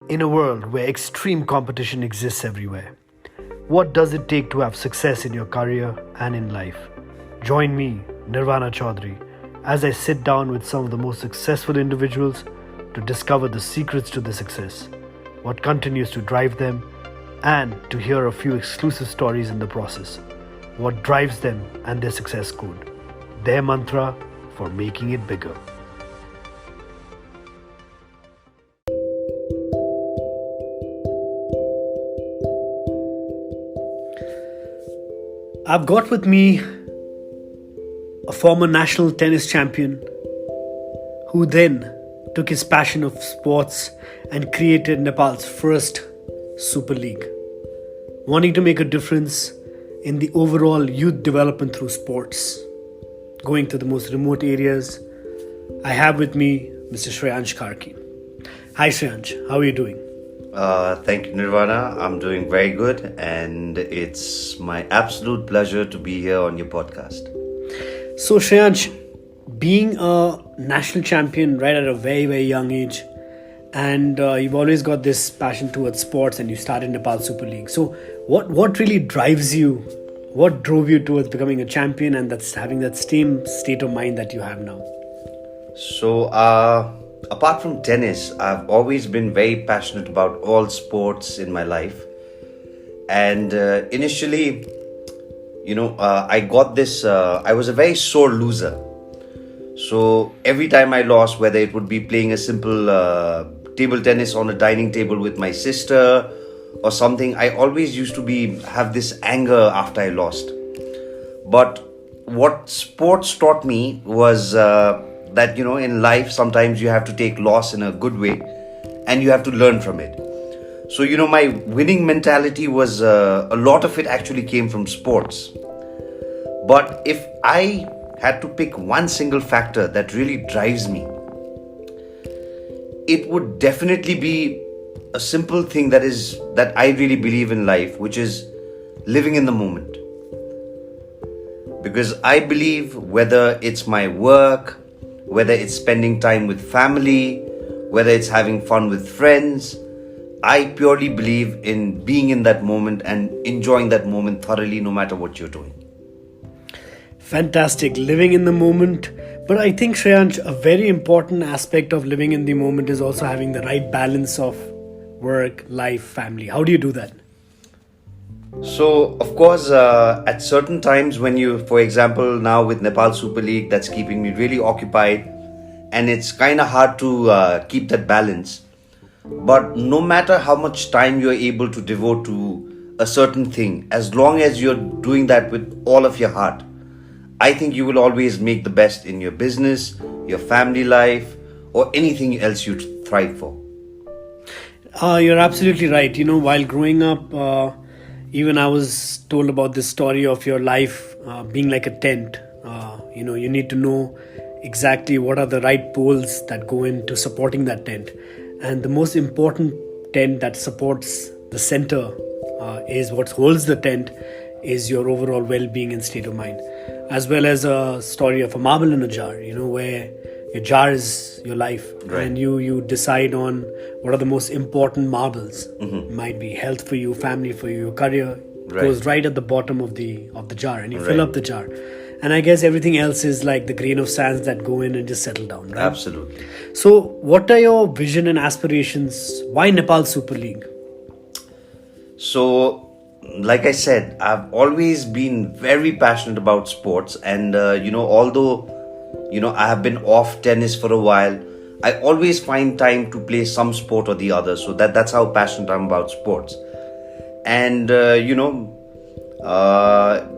In a world where extreme competition exists everywhere, what does it take to have success in your career and in life? Join me, Nirvana Chaudhary, as I sit down with some of the most successful individuals to discover the secrets to their success, what continues to drive them, and to hear a few exclusive stories in the process. What drives them and their success code, their mantra for making it bigger. I've got with me a former national tennis champion who then took his passion of sports and created Nepal's first Super League, wanting to make a difference in the overall youth development through sports, going to the most remote areas. I have with me Mr. Shreyans Karki. Hi Shreyansh, how are you doing? Thank you, Nirvana. I'm doing very good, and it's my absolute pleasure to be here on your podcast. So Shreyansh, being a national champion right at a very, very young age, and you've always got this passion towards sports, and you started Nepal Super League. So what really drives you? What drove you towards becoming a champion and that's having that same state of mind that you have now? So, apart from tennis, I've always been very passionate about all sports in my life. And initially, I got this, I was a very sore loser. So every time I lost, whether it would be playing a simple table tennis on a dining table with my sister or something, I always used to have this anger after I lost. But what sports taught me was that, in life, sometimes you have to take loss in a good way and you have to learn from it. So, my winning mentality was a lot of it actually came from sports. But if I had to pick one single factor that really drives me, it would definitely be a simple thing that I really believe in life, which is living in the moment. Because I believe whether it's my work, whether it's spending time with family, whether it's having fun with friends, I purely believe in being in that moment and enjoying that moment thoroughly, no matter what you're doing. Fantastic, living in the moment. But I think, Shreyansh, a very important aspect of living in the moment is also having the right balance of work, life, family. How do you do that? So, of course, at certain times when for example, now with Nepal Super League, that's keeping me really occupied, and it's kind of hard to keep that balance. But no matter how much time you're able to devote to a certain thing, as long as you're doing that with all of your heart, I think you will always make the best in your business, your family life, or anything else you thrive for. You're absolutely right. While growing up, even I was told about this story of your life being like a tent. You need to know exactly what are the right poles that go into supporting that tent. And the most important tent that supports the center is what holds the tent is your overall well-being and state of mind. As well as a story of a marble in a jar, where your jar is your life, right. And you decide on what are the most important marbles. Might be health for you, family for you, your career goes right at the bottom of the jar, and you fill up the jar. And I guess everything else is like the grain of sands that go in and just settle down, right? Absolutely. So what are your vision and aspirations? Why Nepal Super League? So, like I said, I've always been very passionate about sports, and although I have been off tennis for a while, I always find time to play some sport or the other. So that's how passionate I'm about sports. And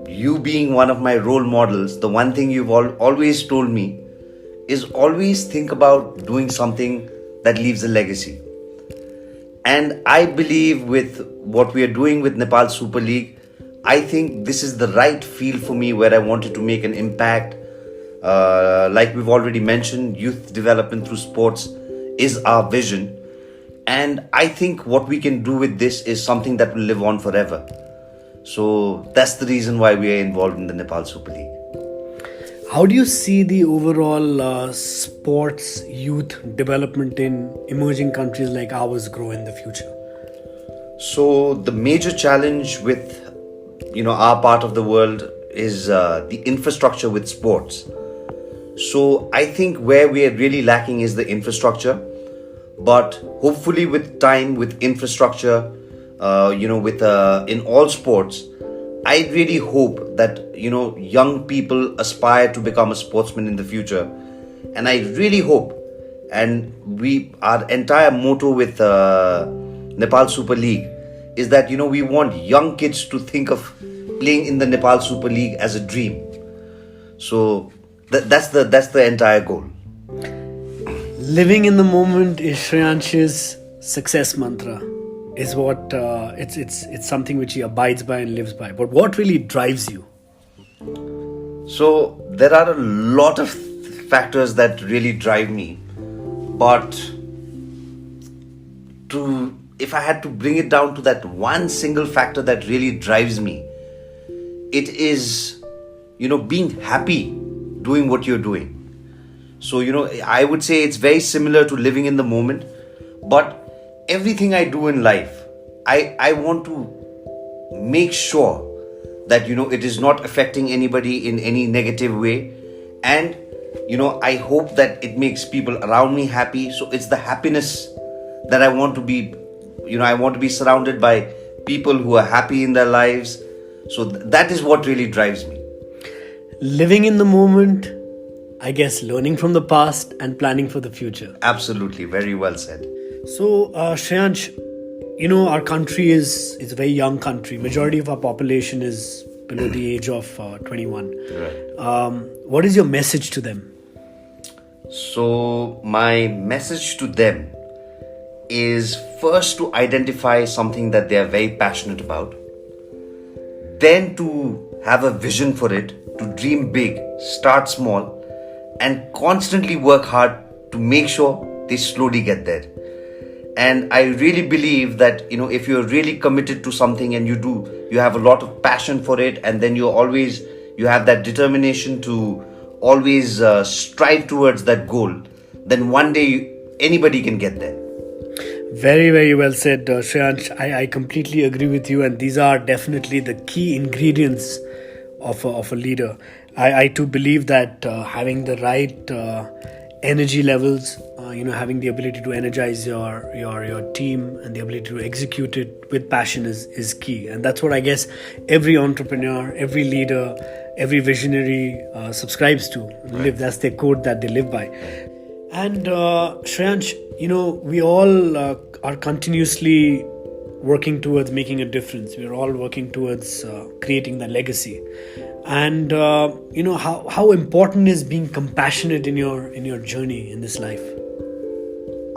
you being one of my role models, the one thing you've always told me is always think about doing something that leaves a legacy. And I believe with what we are doing with Nepal Super League, I think this is the right field for me where I wanted to make an impact. Like we've already mentioned, youth development through sports is our vision. And I think what we can do with this is something that will live on forever. So that's the reason why we are involved in the Nepal Super League. How do you see the overall sports youth development in emerging countries like ours grow in the future? So the major challenge with our part of the world is the infrastructure with sports. So I think where we are really lacking is the infrastructure, but hopefully with time, with infrastructure, with in all sports, I really hope that young people aspire to become a sportsman in the future, and I really hope, and our entire motto with Nepal Super League is that we want young kids to think of playing in the Nepal Super League as a dream. So that's the entire goal. Living in the moment is Shreyansh's success mantra. Is what it's something which he abides by and lives by. But what really drives you? So there are a lot of factors that really drive me, but if I had to bring it down to that one single factor that really drives me, it is being happy doing what you're doing. So I would say it's very similar to living in the moment, but everything I do in life, I want to make sure that it is not affecting anybody in any negative way, and I hope that it makes people around me happy. So it's the happiness that I want to be. I want to be surrounded by people who are happy in their lives. So that is what really drives me. Living in the moment, I guess learning from the past and planning for the future. Absolutely, very well said. So, Shreyansh, our country is a very young country. Majority of our population is below the age of 21. Right. What is your message to them? So, my message to them is first to identify something that they are very passionate about, then to have a vision for it, to dream big, start small, and constantly work hard to make sure they slowly get there. And I really believe that if you're really committed to something and you have a lot of passion for it, and then you have that determination to always strive towards that goal, then one day anybody can get there. Very, very well said, Shreyansh. I completely agree with you, and these are definitely the key ingredients of a leader. I too believe that having the right energy levels, having the ability to energize your team and the ability to execute it with passion is key. And that's what I guess every entrepreneur, every leader, every visionary subscribes to. Live. That's their code that they live by. And Shreyansh, we all are continuously working towards making a difference. We're all working towards creating that legacy. And how important is being compassionate in your journey in this life?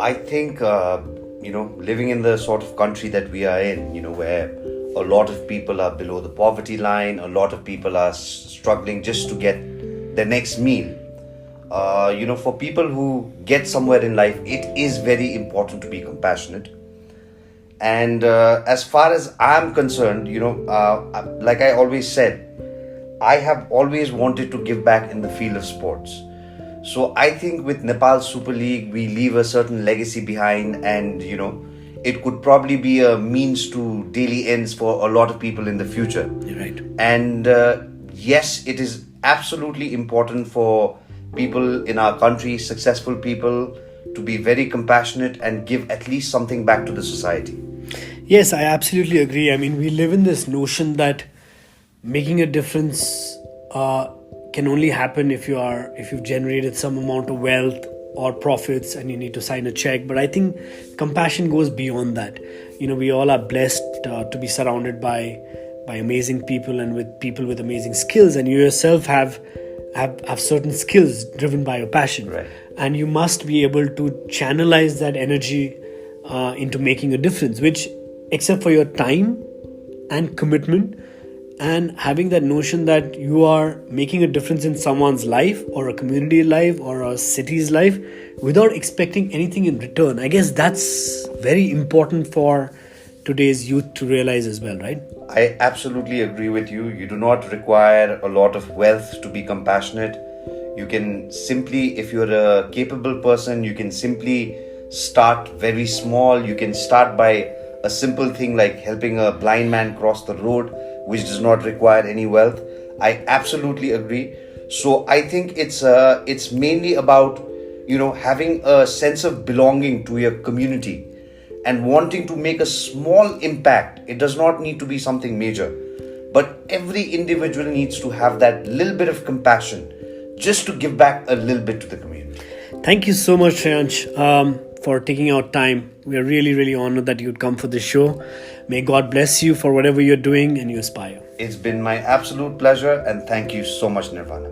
I think living in the sort of country that we are in, where a lot of people are below the poverty line, a lot of people are struggling just to get their next meal. For people who get somewhere in life, it is very important to be compassionate. And as far as I'm concerned, like I always said, I have always wanted to give back in the field of sports. So I think with Nepal Super League, we leave a certain legacy behind, and it could probably be a means to daily ends for a lot of people in the future. You're right. And yes, it is absolutely important for people in our country, successful people, to be very compassionate and give at least something back to the society. Yes, I absolutely agree. I mean, we live in this notion that making a difference can only happen if you've generated some amount of wealth or profits and you need to sign a check. But I think compassion goes beyond that. We all are blessed to be surrounded by amazing people and with people with amazing skills, and you yourself have certain skills driven by your passion. Right. And you must be able to channelize that energy into making a difference, which, except for your time and commitment and having that notion that you are making a difference in someone's life or a community life or a city's life without expecting anything in return. I guess that's very important for today's youth to realize as well, right? I absolutely agree with you. You do not require a lot of wealth to be compassionate. You can simply, if you're a capable person, you can simply start very small. You can start by a simple thing like helping a blind man cross the road, which does not require any wealth. I absolutely agree. So I think it's mainly about having a sense of belonging to your community and wanting to make a small impact. It does not need to be something major, but every individual needs to have that little bit of compassion just to give back a little bit to the community. Thank you so much, Shreyansh, for taking out time. We are really, really honored that you'd come for this show. May God bless you for whatever you're doing and you aspire. It's been my absolute pleasure, and thank you so much, Nirvana.